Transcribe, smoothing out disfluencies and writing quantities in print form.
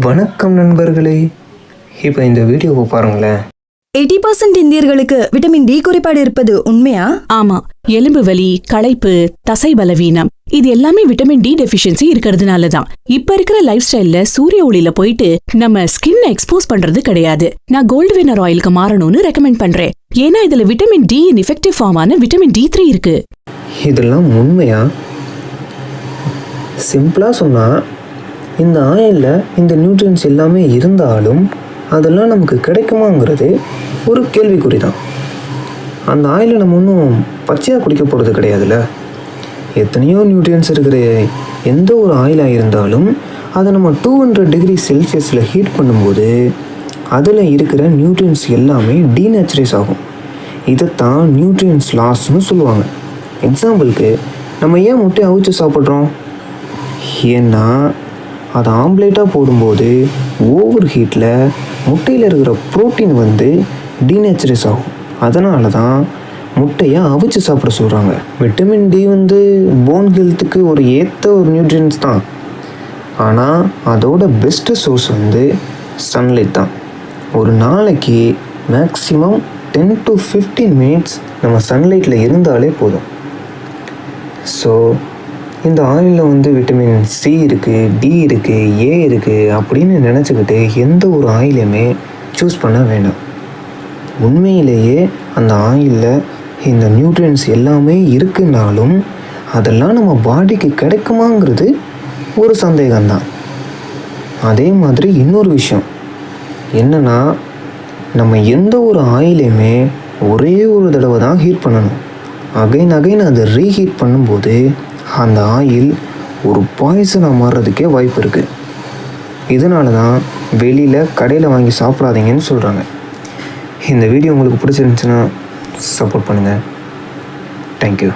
வணக்கம் நண்பர்களே, இப்போ இந்த வீடியோவை பாருங்களேன். 80% இந்தியர்களுக்கு விட்டமின் டி குறைபாடு இருப்பது உண்மையா? ஆமா, எலும்பு வலி, களைப்பு, தசை பலவீனம் இது எல்லாமே விட்டமின் டி டெஃபிஷியன்சி இருக்கிறதுனால தான். இப்ப இருக்கிற லைஃப் ஸ்டைல்ல சூரிய ஒளியில போயிட்டு நம்ம ஸ்கின் எக்ஸ்போஸ் பண்றது கிடையாது. நான் கோல்டு வினர் ஆயிலுக்கு மாறணும்னு ரெக்கமெண்ட் பண்றேன். ஏன்னா இதுல விட்டமின் டி இன் எஃபெக்டிவ் ஃபார்மான விட்டமின் D3 இருக்கு. இதெல்லாம் உண்மையா? சிம்பிளா சொன்னா, இந்த ஆயிலில் இந்த நியூட்ரியன்ஸ் எல்லாமே இருந்தாலும் அதெல்லாம் நமக்கு கிடைக்குமாங்கிறது ஒரு கேள்விக்குறி தான். அந்த ஆயிலை நம்ம ஒன்றும் பச்சையாக குடிக்க போகிறது கிடையாதுல்ல. எத்தனையோ நியூட்ரியன்ஸ் இருக்கிற எந்த ஒரு ஆயிலாக இருந்தாலும் அதை நம்ம 200 டிகிரி செல்சியஸில் ஹீட் பண்ணும்போது அதில் இருக்கிற நியூட்ரியன்ஸ் எல்லாமே டீநேச்சுரலைஸ் ஆகும். இதைத்தான் நியூட்ரியன்ஸ் லாஸ்ன்னு சொல்லுவாங்க. எக்ஸாம்பிளுக்கு, நம்ம ஏன் முட்டையை அவிச்சு சாப்பிட்றோம்? ஏன்னா அதை ஆம்லேட்டாக போடும்போது ஓவர் ஹீட்டில் முட்டையில் இருக்கிற ப்ரோட்டீன் டீநேச்சுரலைஸ் ஆகும். அதனால தான் முட்டையை அவிச்சு சாப்பிட சொல்கிறாங்க. விட்டமின் டி போன் ஹெல்த்துக்கு ஒரு ஏற்ற ஒரு நியூட்ரியன்ஸ் தான். ஆனால் அதோட பெஸ்ட்டு சோர்ஸ் சன்லைட் தான். ஒரு நாளைக்கு மேக்ஸிமம் 10 to 15 மினிட்ஸ் நம்ம சன்லைட்டில் இருந்தாலே போதும். ஸோ இந்த ஆயிலில் விட்டமின் சி இருக்குது, டி இருக்குது, ஏ இருக்குது அப்படின்னு நினச்சிக்கிட்டு எந்த ஒரு ஆயிலையுமே சூஸ் பண்ண வேண்டாம். உண்மையிலேயே அந்த ஆயிலில் இந்த நியூட்ரியன்ஸ் எல்லாமே இருக்குன்னாலும் அதெல்லாம் நம்ம பாடிக்கு கிடைக்குமாங்கிறது ஒரு சந்தேகம்தான். அதே மாதிரி இன்னொரு விஷயம் என்னென்னா, நம்ம எந்த ஒரு ஆயிலையுமே ஒரே ஒரு தடவை தான் ஹீட் பண்ணணும். அகைன் அதை ரீஹீட் பண்ணும்போது அந்த ஆயில் ஒரு பாய்சனாக மாறுறதுக்கே வாய்ப்பு இருக்குது. இதனால தான் வெளியில் கடையில் வாங்கி சாப்பிடாதீங்கன்னு சொல்கிறாங்க. இந்த வீடியோ உங்களுக்கு பிடிச்சிருந்துச்சுன்னா சப்போர்ட் பண்ணுங்கள். தேங்க்யூ.